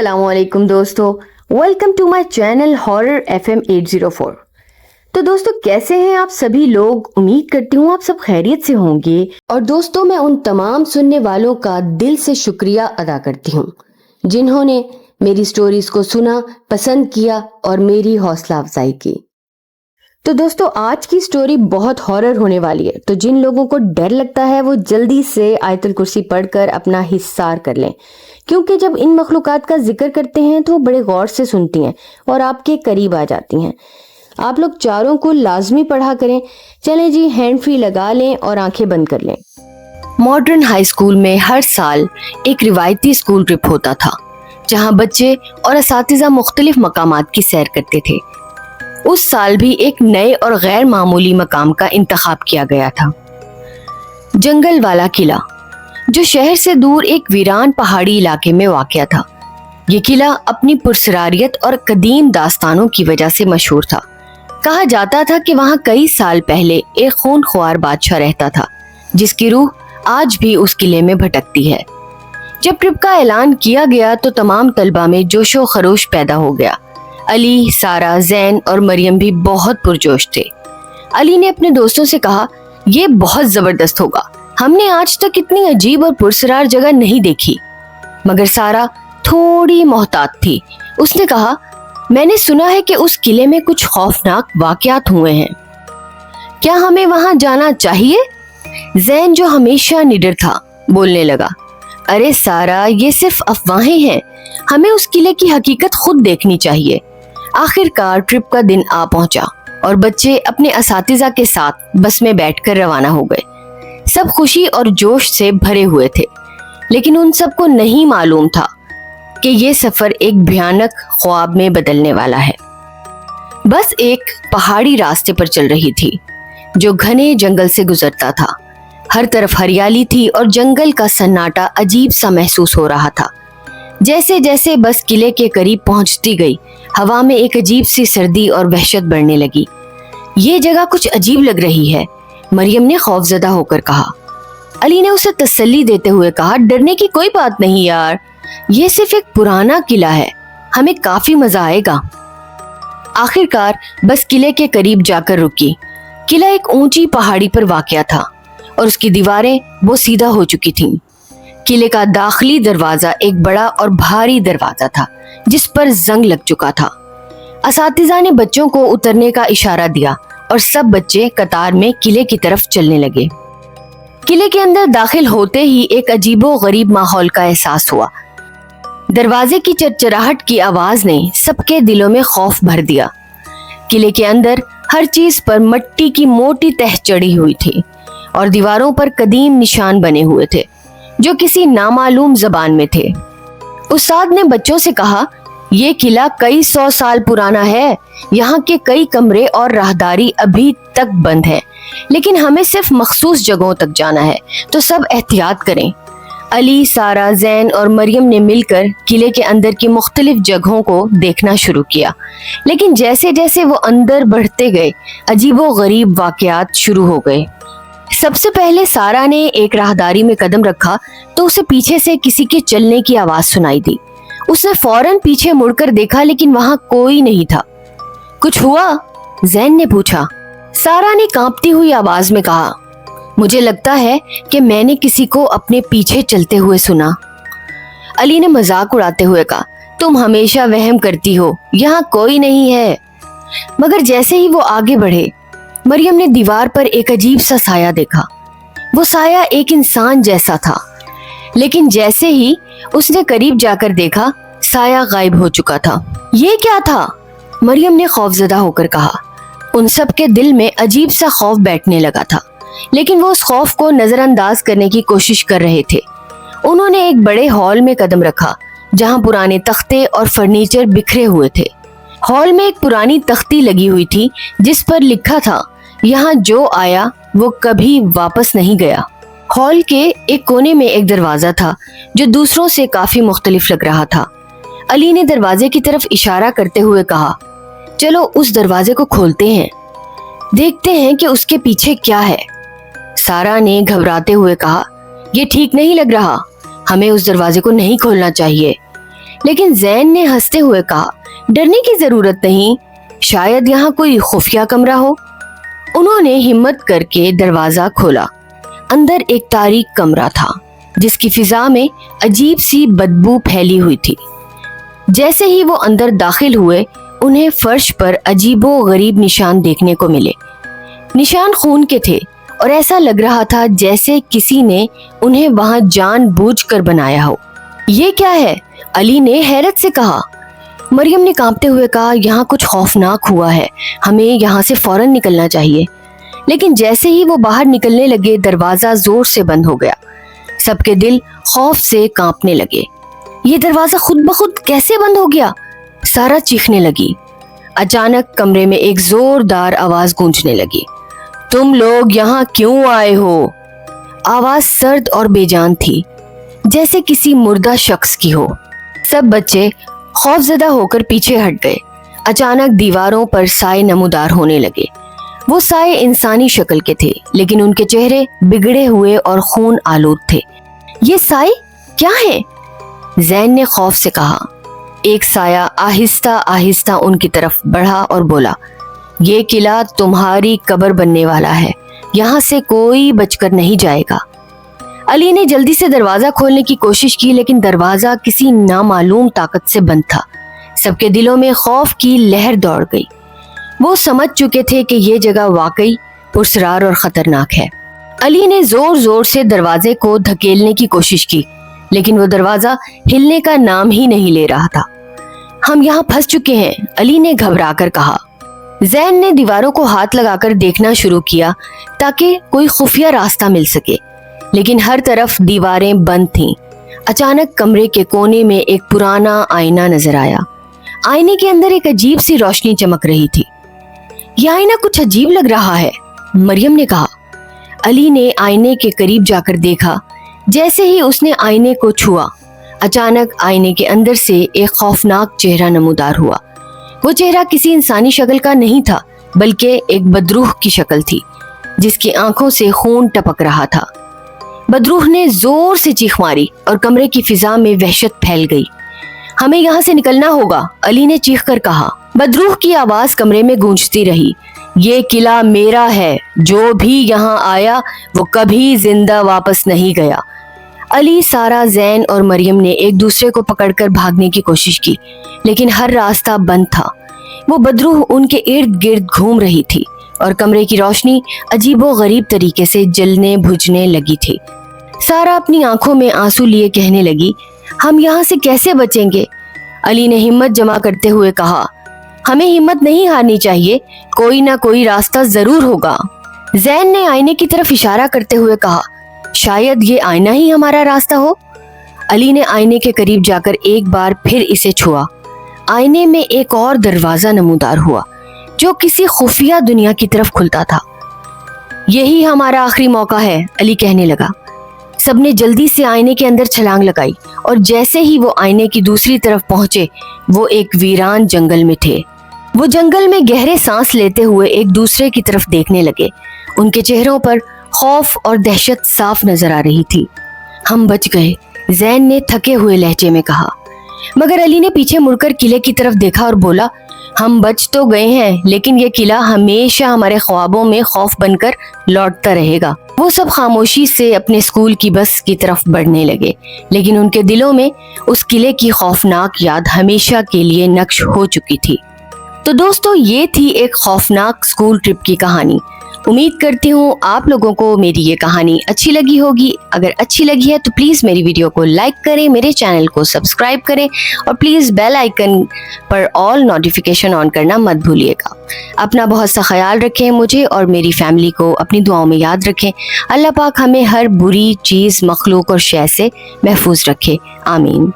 अस्सलाम वालेकुम दोस्तों, welcome to my channel horror FM 804। तो दोस्तों कैसे हैं आप सभी लोग। उम्मीद करती हूँ आप सब खैरियत से होंगे। और दोस्तों मैं उन तमाम सुनने वालों का दिल से शुक्रिया अदा करती हूँ जिन्होंने मेरी स्टोरीज को सुना, पसंद किया और मेरी हौसला अफजाई की। तो दोस्तों आज की स्टोरी बहुत हॉरर होने वाली है, तो जिन लोगों को डर लगता है वो जल्दी से आयतुल कुर्सी पढ़कर अपना हिस्सार कर लें, क्योंकि जब इन मखलूकात का जिक्र करते हैं तो बड़े गौर से सुनती हैं और आपके करीब आ जाती हैं। आप लोग चारों को लाजमी पढ़ा करें। चलें जी, हैंड फ्री लगा लें और आंखें बंद कर लें। मॉडर्न हाई स्कूल में हर साल एक रिवायती स्कूल ट्रिप होता था जहां बच्चे और असातिज़ा मुख्तलिफ मकामात की सैर करते थे। उस साल भी एक नए और गैर मामूली मकाम का इंतखाब किया गया था। जंगल वाला किला, जो शहर से दूर एक वीरान पहाड़ी इलाके में वाक़या था। ये किला अपनी पुरसरारियत और कदीम दास्तानों की वजह से मशहूर था। कहा जाता था कि वहाँ कई साल पहले एक खूनख्वार बादशाह रहता था जिसकी रूह आज भी उस किले में भटकती है। जब ट्रिप का ऐलान किया गया तो तमाम तलबा में जोशो खरोश पैदा हो गया। अली, सारा, जैन और मरियम भी बहुत पुरजोश थे। अली ने अपने दोस्तों से कहा, ये बहुत जबरदस्त होगा, हमने आज तक इतनी अजीब और पुरसरार जगह नहीं देखी। मगर सारा थोड़ी मोहतात थी। उसने कहा, मैंने सुना है कि उस किले में कुछ खौफनाक वाकयात हुए हैं, क्या हमें वहां जाना चाहिए? जैन, जो हमेशा निडर था, बोलने लगा, अरे सारा, ये सिर्फ अफवाहें हैं, हमें उस किले की हकीकत खुद देखनी चाहिए। आखिरकार ट्रिप का दिन आ पहुंचा और बच्चे अपने असातिज़ा के साथ बस में बैठकर रवाना हो गए। सब खुशी और जोश से भरे हुए थे, लेकिन उन सबको नहीं मालूम था कि ये सफर एक भयानक ख्वाब में बदलने वाला है। बस एक पहाड़ी रास्ते पर चल रही थी जो घने जंगल से गुजरता था। हर तरफ हरियाली थी और जंगल का सन्नाटा अजीब सा महसूस हो रहा था। जैसे जैसे बस किले के करीब पहुंचती गई, हवा में एक अजीब सी सर्दी और वहशत बढ़ने लगी। ये जगह कुछ अजीब लग रही है, मरियम ने खौफजदा होकर कहा। अली ने उसे तसल्ली देते हुए कहा, डरने की कोई बात नहीं यार, ये सिर्फ एक पुराना किला है, हमें काफी मजा आएगा। आखिरकार बस किले के करीब जाकर रुकी। किला एक ऊंची पहाड़ी पर वाक़या था और उसकी दीवारें वो सीधा हो चुकी थीं। किले का दाखिली दरवाजा एक बड़ा और भारी दरवाजा था जिस पर जंग लग चुका था। असातिज़ा ने बच्चों को उतरने का इशारा दिया और सब बच्चे कतार में किले की तरफ चलने लगे। किले के अंदर दाखिल होते ही एक अजीबो गरीब माहौल का एहसास हुआ। दरवाजे की चरचराहट की आवाज ने सबके दिलों में खौफ भर दिया। किले के अंदर हर चीज पर मिट्टी की मोटी तह चढ़ी हुई थी और दीवारों पर कदीम निशान बने हुए थे जो किसी नामालूम जबान में थे। उस्ताद ने बच्चों से कहा, ये किला कई 100 साल पुराना है, यहाँ के कई कमरे और राहदारी अभी तक बंद है, लेकिन हमें सिर्फ मखसूस जगहों तक जाना है, तो सब एहतियात करें। अली, सारा, जैन और मरियम ने मिलकर किले के अंदर की मुख्तलिफ जगहों को देखना शुरू किया, लेकिन जैसे जैसे वो अंदर बढ़ते गए अजीबो गरीब वाकयात शुरू हो गए। सबसे पहले सारा ने एक राहदारी में कदम रखा तो उसे पीछे से किसी के चलने की आवाज सुनाई दी। उसने फौरन पीछे मुड़कर देखा, लेकिन वहां कोई नहीं था। कुछ हुआ? जैन ने पूछा। सारा ने कांपती हुई आवाज में कहा, मुझे लगता है कि मैंने किसी को अपने पीछे चलते हुए सुना। अली ने मजाक उड़ाते हुए कहा, तुम हमेशा वहम करती हो, यहाँ कोई नहीं है। मगर जैसे ही वो आगे बढ़े, मरियम ने दीवार पर एक अजीब सा साया देखा। वो साया एक इंसान जैसा था, लेकिन जैसे ही उसने करीब जाकर देखा, साया गायब हो चुका था। ये क्या था? मरियम ने खौफजदा होकर कहा। उन सब के दिल में अजीब सा खौफ बैठने लगा था, लेकिन वो उस खौफ को नजरअंदाज करने की कोशिश कर रहे थे। उन्होंने एक बड़े हॉल में कदम रखा जहां पुराने तख्ते और फर्नीचर बिखरे हुए थे। हॉल में एक पुरानी तख्ती लगी हुई थी जिस पर लिखा था, यहाँ जो आया वो कभी वापस नहीं गया। हॉल के एक कोने में एक दरवाजा था जो दूसरों से काफी मुख्तलिफ लग रहा था। अली ने दरवाजे की तरफ इशारा करते हुए कहा, चलो उस दरवाजे को खोलते हैं, देखते हैं कि उसके पीछे क्या है। सारा ने घबराते हुए कहा, यह ठीक नहीं लग रहा, हमें उस दरवाजे को नहीं खोलना चाहिए। लेकिन जैन ने हंसते हुए कहा, डरने की जरूरत नहीं, शायद यहाँ कोई खुफिया कमरा हो। उन्होंने हिम्मत करके दरवाजा खोला। अंदर एक तारीक कमरा था जिसकी फिजा में अजीब सी बदबू फैली हुई थी। जैसे ही वो अंदर दाखिल हुए, उन्हें फर्श पर अजीबो गरीब निशान देखने को मिले। निशान खून के थे और ऐसा लग रहा था जैसे किसी ने उन्हें वहां जानबूझकर बनाया हो। ये क्या है? अली ने हैरत से कहा। मरियम ने कांपते हुए कहा, यहाँ कुछ खौफनाक हुआ है, हमें यहाँ से फौरन निकलना चाहिए। लेकिन जैसे ही वो बाहर निकलने लगे, दरवाजा जोर से बंद हो गया। सबके दिल खौफ से कांपने लगे। ये दरवाजा खुद ब खुद कैसे बंद हो गया? सारा चीखने लगी। अचानक कमरे में एक जोरदार आवाज गूंजने लगी, तुम लोग यहाँ क्यों आए हो? आवाज सर्द और बेजान थी, जैसे किसी मुर्दा शख्स की हो। सब बच्चे खौफजदा होकर पीछे हट गए। अचानक दीवारों पर साए नमूदार होने लगे। वो साए इंसानी शक्ल के थे, लेकिन उनके चेहरे बिगड़े हुए और खून आलूद थे। ये साए क्या है? जैन ने खौफ से कहा। एक साया आहिस्ता आहिस्ता उनकी तरफ बढ़ा और बोला, ये किला तुम्हारी कब्र बनने वाला है, यहाँ से कोई बचकर नहीं जाएगा। अली ने जल्दी से दरवाजा खोलने की कोशिश की, लेकिन दरवाजा किसी नामालूम ताकत से बंद था। सबके दिलों में खौफ की लहर दौड़ गई। वो समझ चुके थे कि ये जगह वाकई पुरस्रार और खतरनाक है। अली ने जोर जोर से दरवाजे को धकेलने की कोशिश की, लेकिन वो दरवाजा हिलने का नाम ही नहीं ले रहा था। हम यहाँ फंस चुके हैं, अली ने घबराकर कहा। जैन ने दीवारों को हाथ लगाकर देखना शुरू किया ताकि कोई खुफिया रास्ता मिल सके, लेकिन हर तरफ दीवारें बंद थीं। अचानक कमरे के कोने में एक पुराना आईना नजर आया। आईने के अंदर एक अजीब सी रोशनी चमक रही थी। यह आईना कुछ अजीब लग रहा है, मरियम ने कहा। अली ने आईने के करीब जाकर देखा। जैसे ही उसने आईने को छुआ, अचानक आईने के अंदर से एक खौफनाक चेहरा नमूदार हुआ। वो चेहरा किसी इंसानी शक्ल का नहीं था, बल्कि एक बदरूह की शक्ल थी, जिसकी आंखों से खून टपक रहा था। बदरूह ने जोर से चीख मारी और कमरे की फिजा में वहशत फैल गई। हमें यहाँ से निकलना होगा, अली ने चीख कर कहा। बदरूह की आवाज कमरे में गूंजती रही, ये किला मेरा है, जो भी यहाँ आया वो कभी जिंदा वापस नहीं गया। अली, सारा, जैन और मरियम ने एक दूसरे को पकड़कर भागने की कोशिश की, लेकिन हर रास्ता बंद था। वो बदरूह उनके इर्द गिर्द घूम रही थी और कमरे की रोशनी अजीबो गरीब तरीके से जलने बुझने लगी थी। सारा अपनी आंखों में आंसू लिए कहने लगी, हम यहाँ से कैसे बचेंगे? अली ने हिम्मत जमा करते हुए कहा, हमें हिम्मत नहीं हारनी चाहिए, कोई ना कोई रास्ता जरूर होगा। जैन ने आईने की तरफ इशारा करते हुए कहा, शायद ये आईना ही हमारा रास्ता हो। अली ने आईने के करीब जाकर एक बार फिर इसे छुआ। आईने में एक और दरवाजा नमूदार हुआ, जो किसी खुफिया दुनिया की तरफ खुलता था। यही हमारा आखिरी मौका है, अली कहने लगा। सबने जल्दी से आईने के अंदर छलांग लगाई और जैसे ही वो आईने की दूसरी तरफ पहुंचे, वो एक वीरान जंगल में थे। वो जंगल में गहरे सांस लेते हुए एक दूसरे की तरफ देखने लगे। उनके चेहरों पर खौफ और दहशत साफ नजर आ रही थी। हम बच गए, जैन ने थके हुए लहजे में कहा। मगर अली ने पीछे मुड़कर किले की तरफ देखा और बोला, हम बच तो गए हैं, लेकिन ये किला हमेशा हमारे ख्वाबों में खौफ बनकर लौटता रहेगा। वो सब खामोशी से अपने स्कूल की बस की तरफ बढ़ने लगे, लेकिन उनके दिलों में उस किले की खौफनाक याद हमेशा के लिए नक्श हो चुकी थी। तो दोस्तों, ये थी एक खौफनाक स्कूल ट्रिप की कहानी। उम्मीद करती हूँ आप लोगों को मेरी ये कहानी अच्छी लगी होगी। अगर अच्छी लगी है तो प्लीज़ मेरी वीडियो को लाइक करें, मेरे चैनल को सब्सक्राइब करें और प्लीज़ बेल आइकन पर ऑल नोटिफिकेशन ऑन करना मत भूलिएगा। अपना बहुत सा ख्याल रखें, मुझे और मेरी फैमिली को अपनी दुआओं में याद रखें। अल्लाह पाक हमें हर बुरी चीज़, मखलूक और शय से महफूज रखे। आमीन।